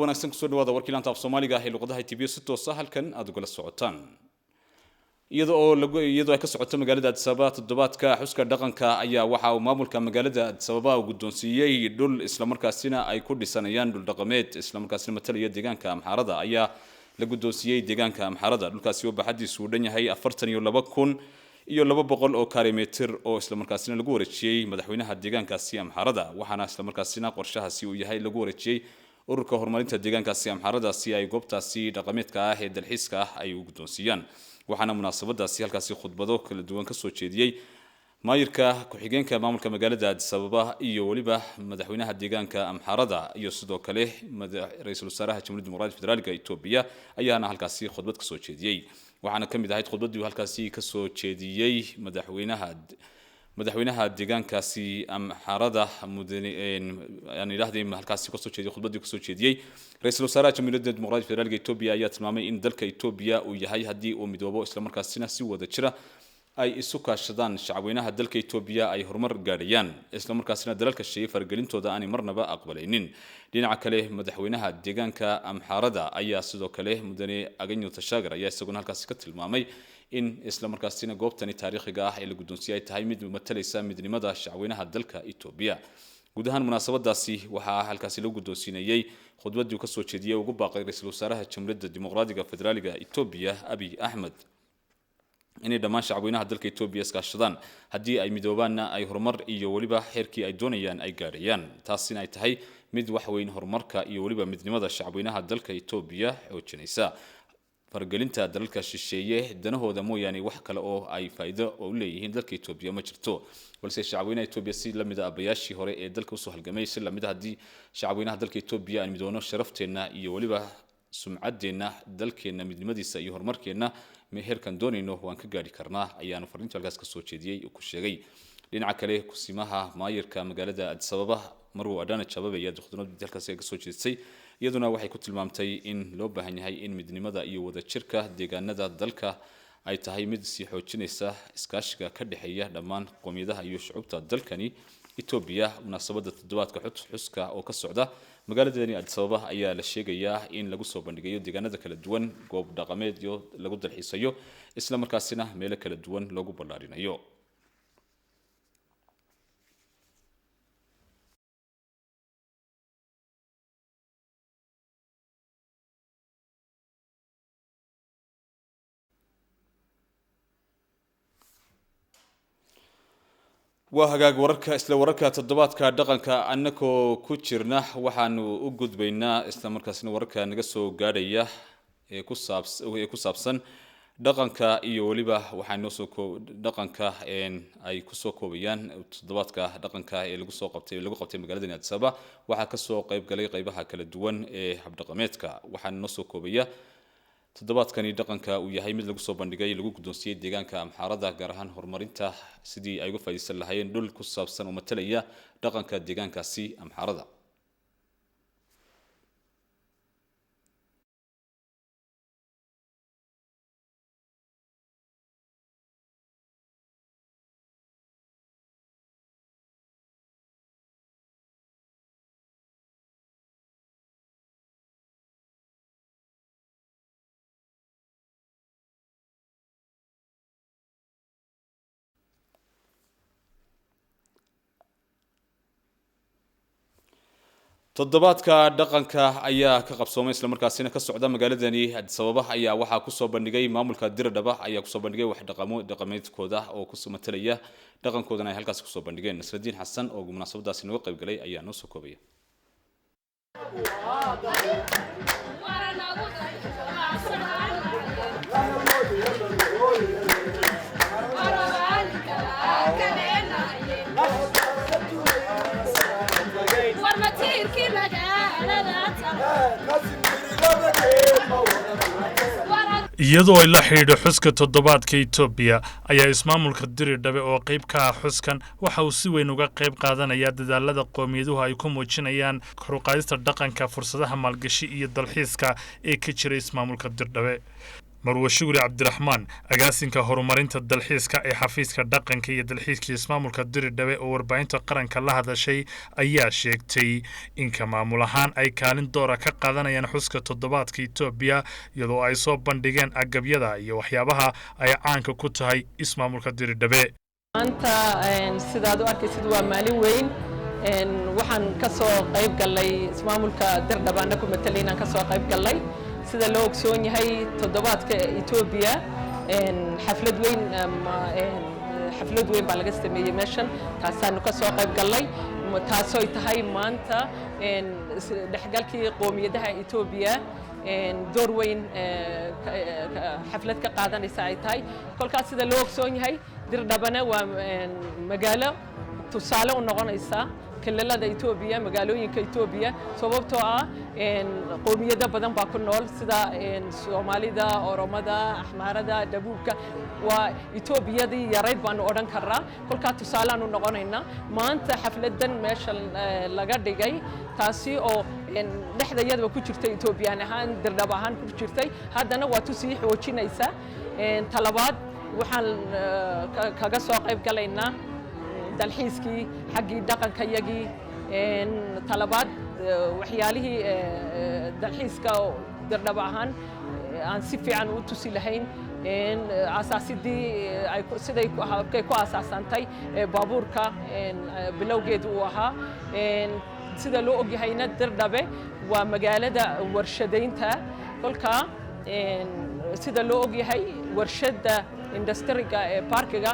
wanaagsan kusoo dhawaada warkii laanta af Soomaaliga ee luqadaha TBS si toos ah halkan aad uga socotaan iyadoo ay ka socoto magaalada Addis Ababa toddobaadka xuska dhaqanka ayaa waxa uu maamulka magaalada Addis Ababa u guddoonsiiyay dhul isla markaasina ay ku dhisanayaan dhul dhaqameed isla markaasina matalaya deegaanka Amxaarada ayaa la guddoonsiiyay deegaanka Amxaarada dhulkaasi oo baxadiisu u dhan yahay 42,200 oo kilomitir oo isla markaasina lagu wareejiyay madaxweynaha deegaankaasi Amxaarada waxaana isla markaasina qorshahaasi uu yahay lagu wareejiyay ururka horumarinta deegaankaasi Amxaarada si ay goobtaasi dhaqameedka ah ee dalxiiska ah ay u guddoonsiiyaan waxaana munaasabadaasi halkaasi khudbado kala duwan ka soo jeediyay maayirka ku-xigeenka maamulka magaalada Addis Ababa iyo waliba madaxweynaha deegaanka Amxaarada iyo sidoo kale ra'iisul wasaaraha Jamhuuriyadda Dimuqraadiga Federaalka Itoobiya ayaana halkaasi khudbad ka soo jeediyay waxaana kamid ahayd khudbadii halkaasi ka soo jeediyay madaxweynaha deegaankaasi Amxaarada aan ilaahdii halkaasi ka soo jeediyay khudbadii ka soo jeediyay ra'iisul wasaaraha Jamhuuriyadda Dimuqraadiga Federaalka Itoobiya ayaa tilmaamay in dalka Itoobiya uu yahay hadii uu midoobo isla markaasina si wada jira ay isu kaashadaan shacabweynaha dalka Itoobiya ay horumar gaarayaan isla markaasina dalalka shisheeye fargelintooda aan marnaba aqbalaynin dhinaca kale madaxweynaha deegaanka Amxaarada ayaa sidoo kale mudane Aganyo Tashaagar ayaa isaguna halkaasi ka tilmaamay in isla markaasina goobtani taariikhiga ah ee la guddoonsiiyay tahay mid matalaysa midnimada shacabweynaha dalka Itoobiya guud ahaan munaasabadaasi waxaa halkaasi lagu guddoonsiinayay khudbadii ka soo jeediyay ugu baaqay ra'iisul wasaaraha Jamhuuriyadda Dimuqraadiga Federaalka Itoobiya Abiy Ahmed inay dhammaan shacabweynaha dalka Itoobiya iskaashadaan hadii ay midoobaanna ay horumar iyo waliba xeerkii ay doonayaan ay gaarayaan taasina ay tahay mid wax weyn horumarka iyo waliba midnimada shacabweynaha dalka Itoobiya xoojinaysa fargelinta dalalka shisheeye danahooda mooyaane wax kale oo ay faa'iido u leeyihiin dalka Itoobiya ma jirto balse shacabweynaha Itoobiya si lamid ah abayaashii hore ee dalka u soo halgamay si lamid ah hadii shacabweynaha dalka Itoobiya ay midoono sharafteena iyo waliba sumcadeena dalkeena midnimadiisa iyo horumarkeena meherkan doonayno waan ka gaari karnaa ayaanu fariinta halkaas ka soo jeediyay oo ku sheegay dhinaca kale kusimaha maayirka magaalada Addis Ababa Marwo Adana Chababe ayaa khudbadii halkaas ka soo jeedisay iyaduna waxay ku tilmaamtay in loo baahan yahay in midnimada iyo wada jirka deegaanada dalka ay tahay mid si xoojinaysa iskaashiga ka dhaxeeya dhammaan qoomiyadaha iyo shucuubta dalkani Itoobiya munaasabada toddobaadka xuska oo ka socda magaaladani Addis Ababa ayaa la sheegayaa in lagu soo bandhigayo deegaanada kala duwan goob dhaqameed iyo lagu dalxiisayo isla markaasina meelo kala duwan lagu ballaarinayo وهاجاج wararka toddobaadka dhaqanka annagoo ku jirna waxaanu u gudbaynaa isla markaasina wararka naga soo gaadhaya ee ku saabsan dhaqanka iyo waliba waxaanu soo dhaqanka ay ku soo koobayaan toddobaadka dhaqanka ee lagu qabtay magaalada Addis Ababa waxa ka soo qayb galay qaybaha kala duwan ee habdhaqameedka waxaanu soo koobaya toddobaadkani dhaqanka uu yahay mid lagu soo bandhigay lagu guddoonsiiyay deegaanka Amxaarada gaar ahaan horumarinta sidii ay uga faa'iideysan lahaayeen dhul ku saabsan oo matalaya dhaqanka deegaankaasi Amxaarada toddobaadka dhaqanka ayaa ka qabsoomay isla markaasina ka socda magaaladani Addis Ababa ayaa waxa ku soo bandhigay maamulka Diradhaba ayaa ku soo bandhigay wax dhaqameedkooda oo ku soo matalaya dhaqankoodana ay halkaas ku soo bandhigeen Nasruddin Xasan oo munaasabadaasi nooga qayb galay ayaa noo soo koobaya iyadoo ay la xidhiidho xuska toddobaadka Itoobiya ayaa ismaamulka Diradhaba oo qayb ka ah xuskan waxa uu si weyn uga qayb qaadanaya dadaalada qowmiyaduhu ay ku muujinayaan kor u qaadista dhaqanka fursadaha maalgashi iyo dalxiiska ee ka jira ismaamulka Diradhaba marwo shugri cabdiraxmaan agaasinka horumarinta dalxiiska ee xafiiska dhaqanka iyo dalxiiska ismaamulka diridhabe oo warbaahinta qaranka la hadashay ayaa sheegtay in ka maamul ahaan ay kaalin doora ka qaadanayaan xuska toddobaadka Itoobiya iyadoo ay soo bandhigeen agabyada iyo waxyaabaha ay caanka ku tahay ismaamulka diridhabe maanta sidaad u arkaysid waa maalin weyn waxaan ka soo qayb galay ismaamulka diridhabe ana ku matalayna ka soo qayb galay sida loo ogsoon yahay toddobaadka Itoobiya xaflad weyn baa laga sameeyay meeshan taasaan ka soo qayb galay taasoo ay tahay maanta dhexgalkii qoomiyadaha Itoobiya door weyn xaflad ka qaadanaysa ay tahay kolkaas sida loo ogsoon yahay dirdhabana waa magaalo tusaale u noqonaysa كللada Itoobiya magaalooyinka Itoobiya sababtoo ah qoomiyado badan baa ku nool sida Soomaalida, Oromada, Axmaarada, Dabuubka waa Itoobiyadii yarayd baan oran karaa kolka tusaale aanu noqonayna maanta xafladan meesha laga dhigay taasi oo dhexdayadaba ku jirtay Itoobiyaan ahaan dirdhab ahaan ku jirtay haddana waa tusii xoojinaysa talabaad waxaan kaga soo qayb galaynaa dalxiiskii xaggii dhaqankayagii talabaad waxyaalihii dalxiiska dirdhab ahaan aan si fiican u tusi lahayn asaasidii siday ku asaasantay baabuurka bilowgeedu uu ahaa sida loo ogyahayna dirdhabe waa magaalada warshadaynta kolka sida loo ogyahay warshada industriga ee parkiga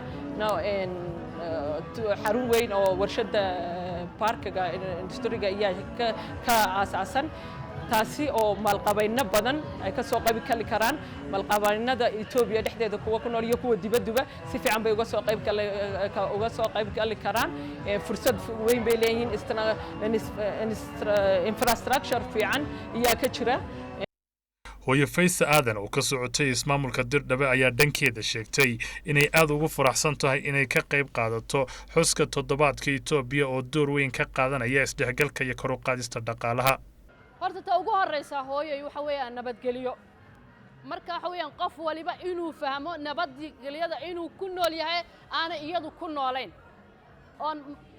xarun weyn oo warshada parkiga industriga ayaa ka asaasan taasi oo maalqabeeno badan ay ka soo qayb gali karaan maalqabeennada Itoobiya dhexdeeda kuwa ku nool iyo kuwa dibadda si fiican bay uga soo qayb gali karaan fursad weyn bay leeyihiin infrastructure fiican ayaa ka jira hooyo Faysa Aadan oo ka socotay ismaamulka dirdhabe ayaa dhankeeda sheegtay inay aad ugu faraxsan tahay inay ka qayb qaadato xuska toddobaadka Itoobiya oo door weyn ka qaadanaya isdhexgalka iyo kor u qaadista dhaqaalaha horta ta ugu horeysa hooyo waxa weeyaan nabadgelyo marka waxa weeyaan qof waliba inuu fahmo nabadgelyada inuu ku nool yahay aana iyadu ku noolayn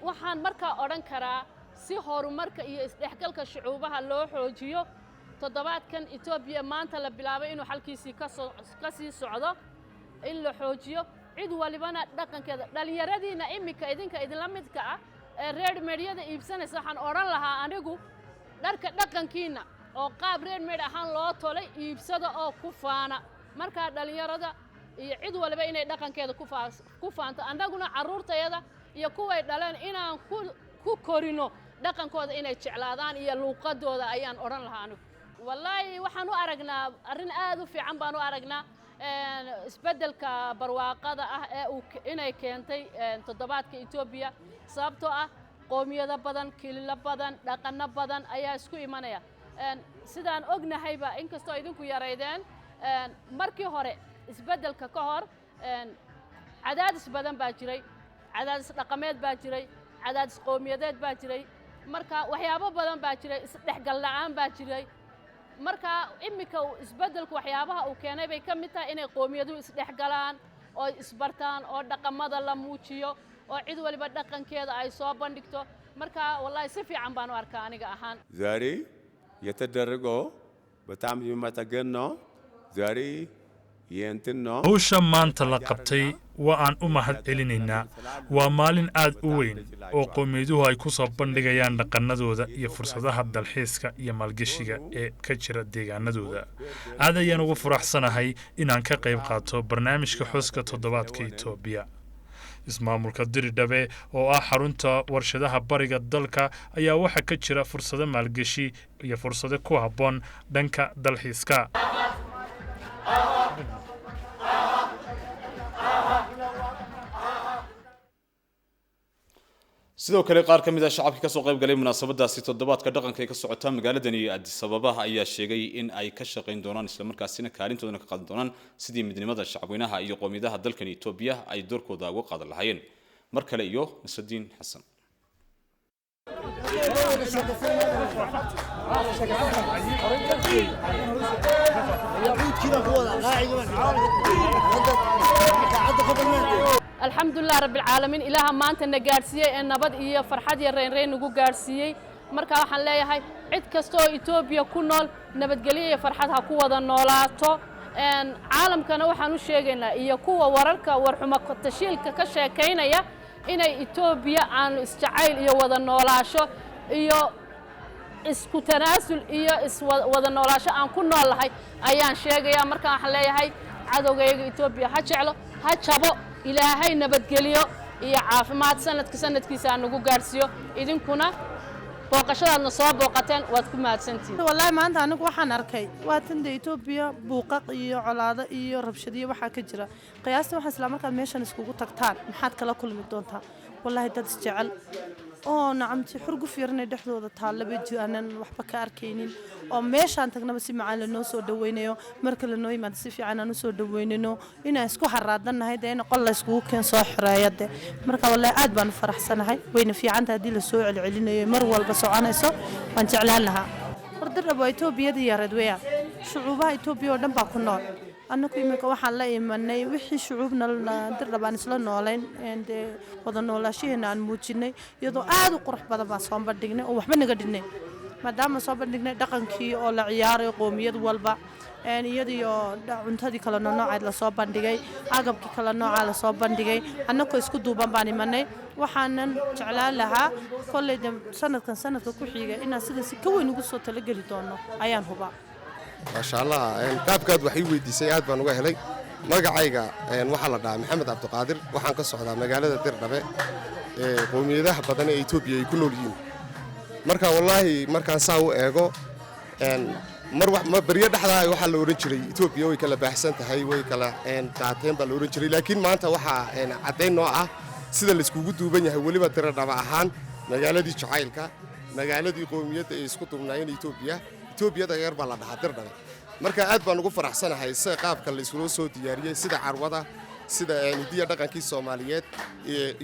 waxaan markaa oran karaa si horumarka iyo isdhexgalka shucuubaha loo xoojiyo toddobaadkan Itoobiya maanta la bilaabay inuu xalkiisii ka sii socdo in la xoojiyo cid walibana dhaqankeeda dhalinyaradiina imika idinla midka ah ee reer meediyada iibsanaysa waxaan oran lahaa anigu dharka dhaqankiina oo qaab reer meed ahaan loo tolay iibsada oo ku faana marka dhalinyarada iyo cid waliba inay dhaqankeeda ku faanto annaguna carruurtayada iyo kuway dhaleen inaan ku korino dhaqankooda inay jeclaadaan iyo luuqadooda ayaan oran lahaa anigu والله waxaan u aragnaa arin aad u fiican baan u aragnaa isbedelka barwaaqada ah ee inay keentay toddobaadka Itoobiya sababtoo ah qoomiyado badan kilila badan dhaqano badan ayaa isku imanaya sidaan ognahayba inkastoo idinku yareydeen markii hore isbedelka ka hor cadaadis badan baa jiray cadaadis dhaqameed baa jiray cadaadis qoomiyadeed baa jiray marka waxyaabo badan baa jiray isdhexgal la'aan baa jiray marka imika isbedelku waxyaabaha uu keenay bay ka mid tahay inay qoomiyaduhu isdhexgalaan oo isbartaan oo dhaqamada la muujiyo oo cid waliba dhaqankeeda ay soo bandhigto marka wallahi si fiican baan u arkaa aniga ahaan ዛሬ የተደረገው በጣም የሚመሰገን ነው ዛሬ hawsha maanta la qabtay waa aan u mahad celinaynaa waa maalin aad u weyn oo qowmiyaduhu ay ku soo bandhigayaan dhaqanadooda iyo fursadaha dalxiiska iyo maalgashiga ee ka jira deegaanadooda aad ayaan ugu faraxsanahay inaan ka qayb qaato barnaamijka xuska toddobaadka Itoobiya ismaamulka diridhabe oo ah xarunta warshadaha bariga dalka ayaa waxa ka jira fursado maalgashi iyo fursado ku habboon dhanka dalxiiska sidoo kale qaar ka mid ah shacabka ka soo qayb galay munaasabadaasi toddobaadka dhaqanka ee ka socota magaaladani Addis Ababa ayaa sheegay in ay ka shaqeyn doonaan isla markaasina kaalintoodana ka qaadan doonaan sidii midnimada shacabweynaha iyo qoomiyadaha dalkan Itoobiya ay doorkooda uga qaadan lahaayeen mar kale iyo Nasruddin Xasan الحمد لله رب العالمين إله ما أنت نجارسية النبض إيه فرحة يرين وجارسية مركا waxaan leeyahay cid kasto Ethiopia ku nool nabadgeliyo farxadha ku wada noolaato caalamkana waxaan u sheegaynaa iyo kuwa wararka warxuma tashiilka ka sheekeynaya inay Ethiopia aan isjacayl iyo wada noolaasho iyo isku tanaasul iyo wada noolaasho aan ku noolahay ayaan sheegaya marka waxaan leeyahay cadawgayga Ethiopia ha jeclo ha jabo ilaahay nabadgeliyo iyo caafimaad sanadkiisa aan ugu gaarsiyo idinkuna booqashadaadna soo booqateen waad ku mahadsantihiin wallahi maanta anigu waxaan arkay waa tan Ethiopia buuqaq iyo colaado iyo rabshadiyo waxa ka jira qiyaasta waxa isla markaa meeshan iskugu tagtaan maxaad kala kulmi doontaa wallahi dad isjecel oo nacamti xurgu fiirnay dhexdooda taalaba jiraan waxba ka arkaynin oo meeshan tagnaba si macaan la noo soo dhaweynayo marka la noo yimaado si fiican aan u soo dhaweynino inaan isku xaraadanahay in qol la iskugu keen soo xireeyade marka wallahi aad baan faraxsanahay wayna fiican tahay hadii la soo celcelinayo mar walba soconayso waan jeclaan lahaa hordaraba Ethiopia yareed weeyaa shucuubaha Ethiopia oo dhan baa ku nool annagu imika waxaan la imanay wixii shucuubna dirrabaan isla noolayn wada noolaashihiina aan muujinay iyadoo aad u qurux badan baan soo bandhignay oo waxba naga dhignay maadaama soo bandhignay dhaqankii oo la ciyaaray qoomiyad walba iyadiyo cuntadii kala noocaad la soo bandhigay agabkii kala nooca la soo bandhigay annagoo isku duuban baan imanay waxaanan jeclaan lahaa kolley sanadka ku xiga inaan sidaas ka weyn ugu soo talagali doono ayaan hubaa ما شاء الله qaabkaad wax ii weydiisay aad baan uga helay magacayga waxa la dhahaa Maxamed Cabdiqaadir waxaan ka socdaa magaalada Dirdhabe qoomiyadaha badan ee Ethiopia ay ku nool yihiin marka wallahi markaan saa u eego mar bariya dhaxda waxa la oran jiray Ethiopia way kala baahsan tahay way kala qaateen baa la oran jiray laakiin maanta waxa cadeyn noo ah sida la iskugu duuban yahay waliba Dirdhabe ahaan magaaladii jacaylka magaaladii qoomiyada ay isku duubnaayeen Ethiopia yar baa la dhahaa Dirdhabe marka aad baan ugu faraxsanahay sida qaabka la isku soo diyaariyay sida carwada sida nidiya dhaqankii Soomaaliyeed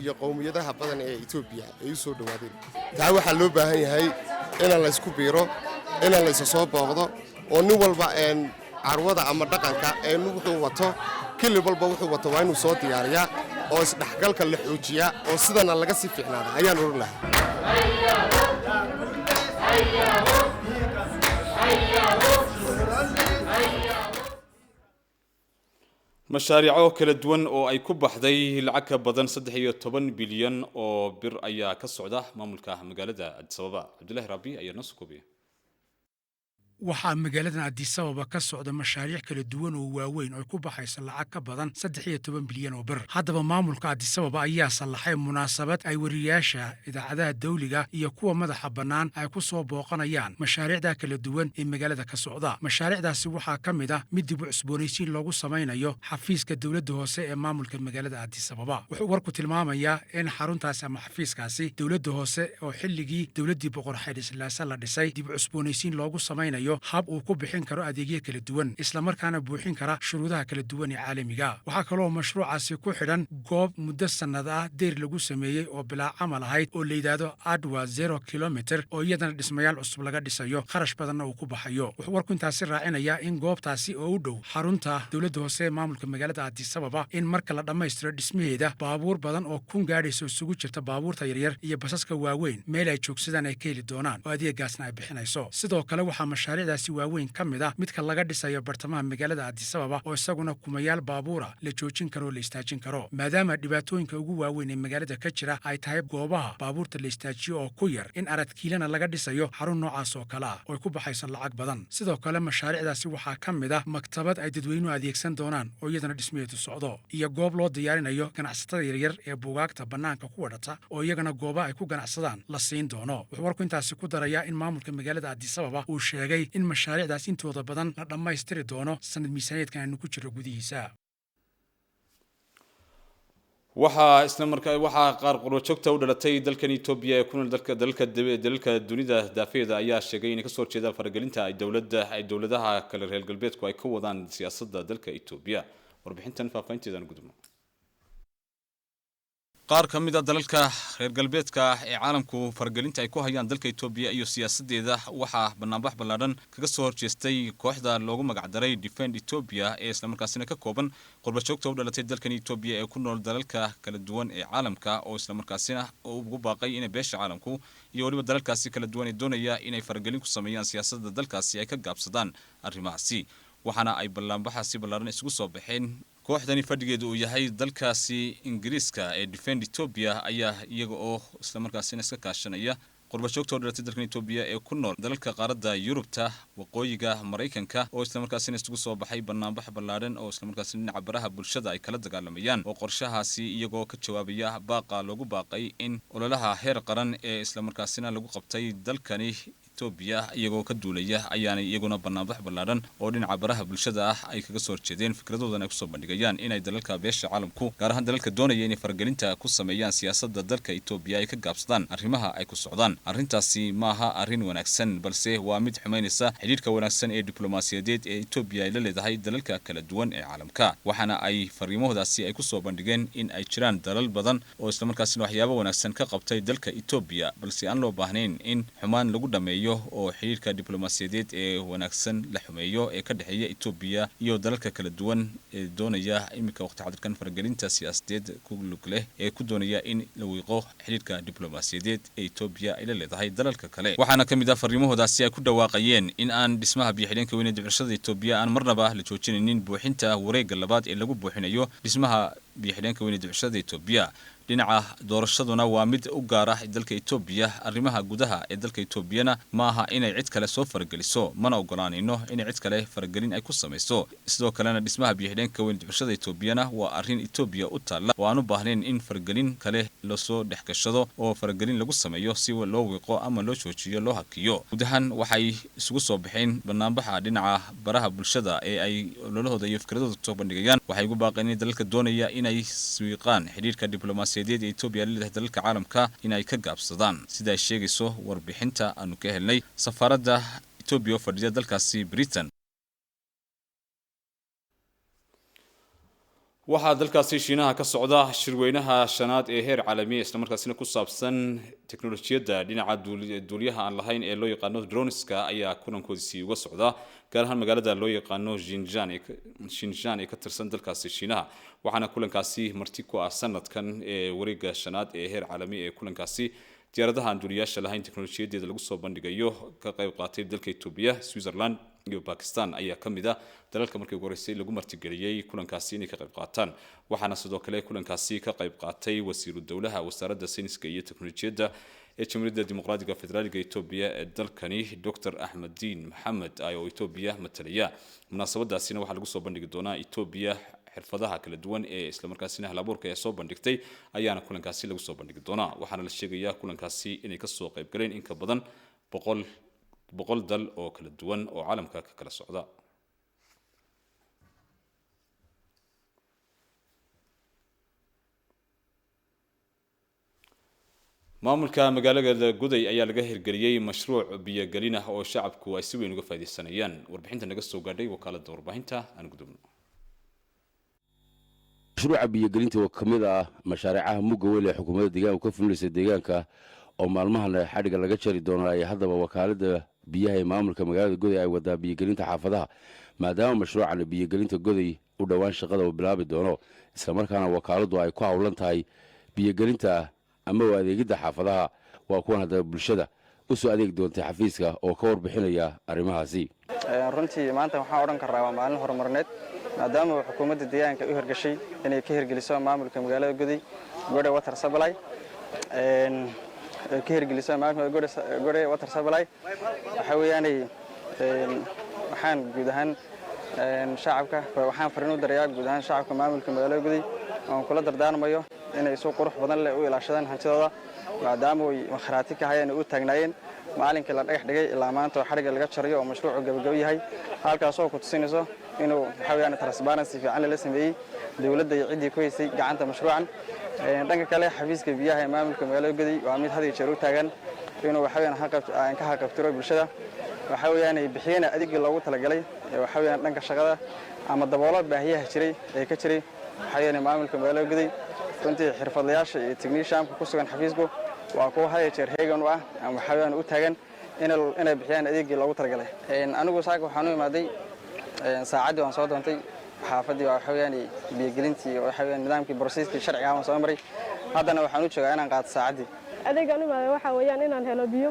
iyo qowmiyadaha badan ee Ethiopia ay soo dhawaadeen taa waxa loo baahan yahay in la isku biiro in la soo booqdo oo nin walba carwada ama dhaqanka wuxuu wato kili walba wuxuu wato waa inuu soo diyaariyaa oo isdhaxgalka la xoojiya oo sidana laga sii fiicnaada ayaan oran lahaa mashaariico kala duwan oo ay ku baxday lacag ka badan 13 bilyan oo bir ayaa ka socda maamulka magaalada Addis Ababa Cabdullaahi Rabbi ayaa noo soo koobiyay waxaa magaaladan Addis Ababa ka socda mashaariic kala duwan oo waaweyn oo ku baxaysa lacag ka badan 13 bilyan oo bir haddaba maamulka Addis Ababa ayaa sallaxay munaasabad ay wariyaasha idaacadaha dawliga iyo kuwa madaxa bannaan ay ku soo booqanayaan mashaariicda kala duwan ee magaalada ka socda mashaariicdaasi waxaa ka mid ah mid dib u cusboonaysiin loogu samaynayo xafiiska dawladda hoose ee maamulka magaalada Addis Ababa wuxuu warku tilmaamayaa in xaruntaasi ama xafiiskaasi dawladda hoose oo xilligii dawladdii boqor Haile Selassie la dhisay dib u cusboonaysiin loogu samaynayo hab uu ku bixin karo adeegyo kala duwan isla markaana buuxin kara shuruudaha kala duwan ee caalamiga waxa kale oo mashruucaasi ku xidhan goob muddo sanad ah deer lagu sameeyay oo bilaa camal ahayd oo la yiraahdo Adwa 0 kilometer oo iyadana dhismayaal cusub laga dhisayo kharash badanna uu ku baxayo wuxuu warku intaasi raacinayaa in goobtaasi oo u dhow xarunta dawladda hoose ee maamulka magaalada Addis Ababa in marka la dhammaystiro dhismaheeda baabuur badan oo kun gaadhayso isugu jirta baabuurta yaryar iyo basaska waaweyn meel ay joogsadaan ay ka heli doonaan oo adeegaasna ay bixinayso sidoo kale waxaa mashaariicdaasi waaweyn ka mid ah midka laga dhisayo bartamaha magaalada Addis Ababa oo isaguna kumayaal baabuura la joojin karo la istaajin karo maadaama dhibaatooyinka ugu waaweyn ee magaalada ka jira ay tahay goobaha baabuurta la istaajiyo oo ku yar in aradkiilana laga dhisayo xarun noocaas oo kale ah oo ku baxayso lacag badan sidoo kale mashaariicdaasi waxaa ka mid ah maktabad ay dadweynuhu adeegsan doonaan oo iyadana dhismaheedu socdo iyo goob loo diyaarinayo ganacsatada yaryar ee buugaagta bannaanka ku wadhata oo iyagana goobaha ay ku ganacsadaan la siin doono wuxuu warku intaasi ku darayaa in maamulka magaalada Addis Ababa uu sheegay in mashaariicdaas intooda badan la dhammaystiri doono sanad miisaaniyadkan aanu ku jiro gudihiisa waxaa qaar qurbo-joogta u dhalatay dalkan Ethiopia ee ku nool dalka dunida daafeeda ayaa sheegay inay ka soo jeedaan faragelinta ay dawladaha kale reer galbeedku ay ka wadaan siyaasadda dalka Ethiopia warbixintan faafaynteedan gudubno qaar ka mid ah dalalka reer galbeedka ee caalamku faragelinta ay ku hayaan dalka Itoobiya iyo siyaasadeeda waxa banaanbax ballaaran kaga soo horjeestay kooxda loogu magac daray Defend Ethiopia ee isla markaasina ka kooban qurbajoogta u dhalatay dalkan Itoobiya ee ku nool dalalka kala duwan ee caalamka oo isla markaasina ugu baaqay in beesha caalamku iyo waliba dalalkaasi kala duwan ee doonaya inay faragelin ku sameeyaan siyaasadda dalkaasi ay ka gaabsadaan arrimahaasi waxaana ay banaanbaxaasi ballaaran isugu soo baxeen kooxdani fadhigeedu uu yahay dalkaasi Ingiriiska ee Defend Ethiopia ayaa iyaga oo isla markaasina iska kaashanaya qurbajoogta u dhalatay dalkan Itoobiya ee ku nool dalalka qaaradda Yurubta waqooyiga Mareykanka oo isla markaasina isugu soo baxay banaanbax ballaaran oo isla markaasina dhinaca baraha bulshada ay kala dagaalamayaan oo qorshahaasi iyagoo ka jawaabaya baaqa loogu baaqay in ololaha heer qaran ee isla markaasina lagu qabtay dalkani Itoobiya iyagoo ka duulaya ayaana iyaguna banaanbax ballaaran oo dhinaca baraha bulshada ah ay kaga soo horjeedeen fikradoodana ku soo bandhigayaan inay dalalka beesha caalamku gaar ahaan dalalka doonaya inay faragelinta ku sameeyaan siyaasadda dalka Itoobiya ay ka gaabsadaan arrimaha ay ku socdaan arrintaasi maaha arrin wanaagsan balse waa mid xumeynaysa xiriirka wanaagsan ee diblomaasiyadeed ee Itoobiya ay la leedahay dalalka kala duwan ee caalamka waxaana ay fariimahoodaasi ay ku soo bandhigeen in ay jiraan dalal badan oo isla markaasina waxyaabo wanaagsan ka qabtay dalka Itoobiya balse aan loo baahnayn in xumaan lagu dhameeyo oo xiriirka diblomaasiyadeed ee wanaagsan la xumeeyo ee ka dhaxeeya Itoobiya iyo dalalka kala duwan ee doonaya imika waqti xadirkan faragelinta siyaasadeed ku lug leh ee ku doonaya in la wiiqo xiriirka diblomaasiyadeed ee Itoobiya ay la leedahay dalalka kale waxaana kamid ah fariimahoodaasi ay ku dhawaaqayeen in aan dhismaha biyo-xidheenka weyn ee dibcashada Itoobiya aan marnaba la joojinaynin buuxinta wareegga labaad ee lagu buuxinayo dhismaha biyo-xidheenka weyn ee dibcashada Itoobiya dhinaca doorashaduna waa mid u gaar ah dalka Itoobiya arrimaha gudaha ee dalka Itoobiyana maaha inay cid kale soo farageliso mana ogolaanayno in cid kale faragelin ay ku sameyso sidoo kalena dhismaha biyo-xidheenka weyn dibcashada Itoobiyana waa arrin Itoobiya u taala oo aan u baahnayn in faragelin kale la soo dhexgashado oo faragelin lagu sameeyo si loo wiiqo ama loo joojiyo loo hakiyo gudahan waxay isugu soo baxeen banaanbaxa dhinaca baraha bulshada ee ay ololahooda iyo fikradooda soo bandhigayaan waxay ugu baaqeen in dalalka doonaya inay swiiqaan xiriirka diblomaasiyadeed Itoobiya leedahay dalalka caalamka in ay ka gaabsadaan sida ay sheegayso warbixinta aanu ka helnay safaaradda Itoobiya oo fadhiya dalkaasi Britain waxaa dalkaasi Shiinaha ka socda shirweynaha shanaad ee heer caalami isla markaasina ku saabsan teknolojiyadda dhinaca duuliyaha aan lahayn ee loo yaqaano droneska ayaa kulankoodii uga socda gaar ahaan magaalada loo yaqaano Xinjiang ee ka tirsan dalkaasi Shiinaha waxaana kulankaasi marti ku ah sanadkan ee wareegga shanaad ee heer caalami ee kulankaasi diyaaradaha aan duuliyaasha lahayn teknolojiyadeeda lagu soo bandhigayo ka qayb qaatay dalka Itoobiya Switzerland iyo Pakistan ayaa kamid ah dalalka markii ugu horeysay lagu martigeliyay kulankaasi inay ka qayb qaataan waxaana sidoo kale kulankaasi ka qayb qaatay wasiiru dawlaha wasaaradda sayniska iyo teknolojiyadda ee Jamhuuriyadda Dimuqraadiga Federaalka Itoobiya ee dalkani Dr. Ahmeddiin Maxamed oo Itoobiya matalaya munaasabadaasina waxaa lagu soo bandhigi doonaa Itoobiya xirfadaha kala duwan ee isla markaasina halabuurka ay soo bandhigtay ayaana kulankaasi lagu soo bandhigi doonaa waxaana la sheegayaa kulankaasi inay ka soo qayb galeen in ka badan boqol dal oo kala duwan oo caalamka ka kala socda maamulka magaalada Guday ayaa laga hirgeliyay mashruuc biyo galin ah oo shacabku ay si weyn uga faa'iideysanayaan warbixinta naga soo gaadhay wakaaladda warbaahinta aan gudubno mashruuca biyo galinta oo kamid ah mashaariicaha mugga weyn ee xukuumadda deegaanka ka fulinaysa deegaanka oo maalmahan xadhiga laga jari doono ay haddaba wakaaladda biyaha ee maamulka magaalada Guday ay wadaa biyo galinta xaafadaha maadaama mashruucan biyo galinta Guday u dhawaan shaqada uu bilaabi doono isla markaana wakaaladdu ay ku hawlan tahay biyo galinta ama adeegida xaafadaha waa kuwan hadda bulshada u soo adeeg doontay xafiiska oo ka warbixinaya arrimahaasi runtii maanta waxaan oran karaa waa maalin horumarineed maadaama xukuumadda deegaanka u hirgashay inay ka hirgeliso maamulka magaalada Guday Guday Water Supply ka hirgeliso maamulka Guday Water Supply waxa weeyaanay waxaan guud ahaan shacabka waxaan fariin u dirayaa guud ahaan shacabka maamulka magaalada Guday oo kula dardaarmayo inay soo qurux badan leh u ilaashadaan hantidooda maadaama ay makhraati ka hayeen u taagnaayeen maalinka la dhagax dhigay ilaa maanta xariga laga jarayo oo mashruucu gabagabo yahay halkaas oo ku tusinayso inuu waxa weeyaan transparency fiican la sameeyay dawladda iyo cidii ku haysay gacanta mashruucan dhanka kale xafiiska biyaha ee maamulka magaalada Guday waa mid hadii jeer u taagan inuu waxa weeyaan ka haqabtiro bulshada waxa weeyaan ay bixiyeen adeeg loogu talagalay waxa weeyaan dhanka shaqada ama daboolo baahiyaha jiray ee ka jiray waxa weeyaan maamulka magaalada Guday runtii xirfadlayaasha iyo technicianka ku sugan xafiisku waa kuwa had iyo jeer heegan u ah ama waxa weeyaan u taagan inay bixiyaan adeegii loogu talagalay anigu saaka waxaan u imaaday saacaddii waan soo doontay xaafadii waxa weeyaan biyogelintii waxa weeyaan nidaamkii processkii sharciga aan soo maray haddana waxaan u joogaa inaan qaato saacaddii adeegan u imaaday waxa weeyaan inaan helo biyo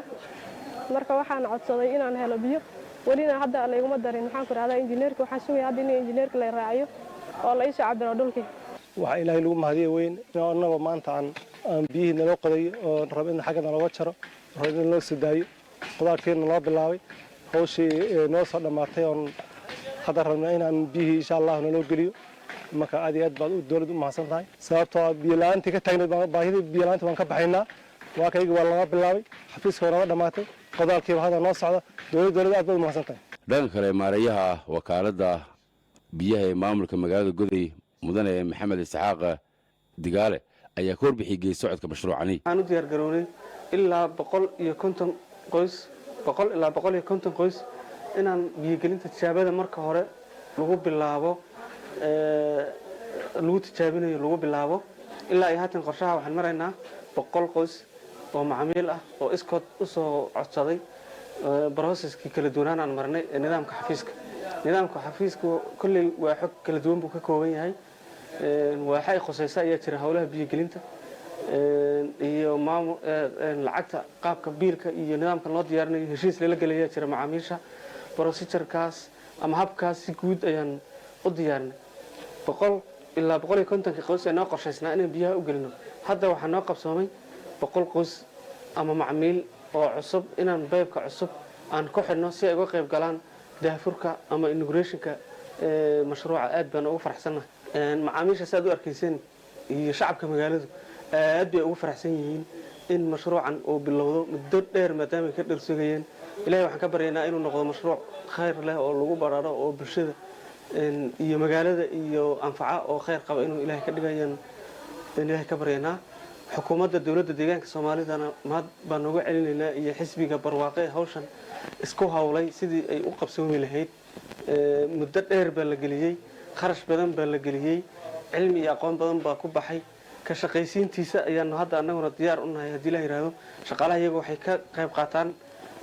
marka waxaan codsaday inaan helo biyo walina hadda la iguma darin waxaan ku raadaa injineerka waxaan sugay hadda in injineerka la raaciyo oo la isoo cabiro dhulkii waxa ilaahay lagu mahadiyo weyn annagoo maanta aan biyihii naloo qoday oo rabo in xagga nalooga jaro rabo in loo soo daayo qudaarkeena loo bilaabay hawshii noo soo dhammaatay oon hadda rabnaa inaan biyihii insha allah naloo geliyo marka aad iyo aad baad dowladda u mahadsan tahay sababtoo ah biyo la'aantii ka taagnayd baahidii biyo la'aanta waan ka baxaynaa waa kayga waa laga bilaabay xafiiska waa naga dhammaatay qodaalkiiba hadda noo socda dowladda aad baad u mahadsan tahay dhanka kale maareeyaha wakaaladda biyaha ee maamulka magaalada goday mudane maxamed isxaaq digaale ayaa ka warbixiyey gees socodka mashruucani waxaan u diyaar garownay ilaa 150 qoys 100 ilaa 150 qoys inaan biyogelinta tijaabada marka hore lagu bilaabo lagu tijaabinayo lagu bilaabo ilaa ay haatan qorshaha waxaan maraynaa 100 qoys oo macaamiil ah oo iskood u soo codsaday processkii kala duwanaan aan marnay nidaamka xafiiska kulley waa xog kala duwan buu ka kooban yahay waxa ay khusaysa ayaa jira howlaha biyogelinta iyo lacagta qaabka biilka iyo nidaamka loo diyaarinayo heshiis lala gelaya jira macaamiisha procedurekaas ama habkaas si guud ayaan u diyaarinay 100 ilaa 150 qoys ee noo qorshaysnaa inaan biyaha u gelino hadda waxaa noo qabsoomay 100 qoys ama macaamiil oo cusub inaan beebka cusub aan ku xidhno si ay uga qayb galaan daahfurka ama inaugurationka mashruuca aad baan ugu faraxsanahay macaamiisha saad u arkayseen iyo shacabka magaaladu aad bay ugu faraxsan yihiin in mashruucan uu bilowdo muddo dheer maadaama ay ka dhersugayeen ilaahay waxaan ka baryaynaa inuu noqdo mashruuc khayr leh oo lagu baraaro oo bulshada iyo magaalada iyo anfaca oo khayr qaba inuu ilaahay ka dhigayaan ilaahay ka baryaynaa xukuumadda dowladda deegaanka Soomaalidana maad baan uga celinaynaa iyo xisbiga barwaaqo ee hawshan isku hawlay sidii ay u qabsoomi lahayd muddo dheer baa la geliyay kharash badan baa la geliyay cilmi iyo aqoon badan baa ku baxay ka shaqaysiintiisa ayaanu hadda annaguna diyaar u nahay haddii la yiraahdo shaqaalaha iyagu waxay ka qayb qaataan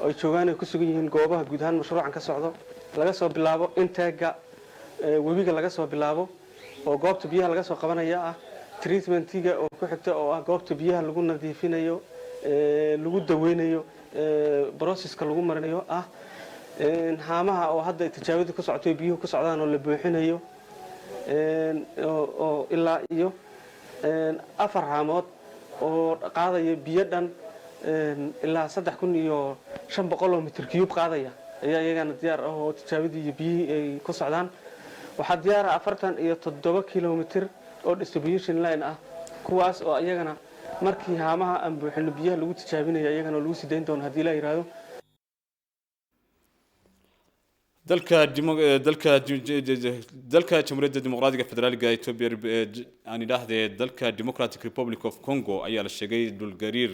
oo ay joogaan ay ku sugan yihiin goobaha guud ahaan mashruucan ka socdo laga soo bilaabo intaaga webiga laga soo bilaabo oo goobta biyaha laga soo qabanaya ah treatmentiga oo ku xigta oo ah goobta biyaha lagu nadiifinayo lagu daweynayo processka lagu marinayo ah haamaha oo hadda tijaabada ku socoto biyuhu ku socdaan oo la buuxinayo oo ilaa iyo 4 haamood oo qaadaya biyo dhan ilaa 3500 mitir cube qaadaya ayaa iyagana diyaar ah oo tijaabadii iyo biyihii ay ku socdaan waxaa diyaar ah 47 kilomitir oo distribution line ah kuwaas oo iyagana markii haamaha aan buuxino biyaha lagu tijaabinayo iyagana lagu sidayn doono haddii la yiraahdo dalka jamhuuriyadda dimuqraadiga federaalka Itoobiya aan idhaahdee dalka Democratic Republic of Congo ayaa la sheegay dhul gariir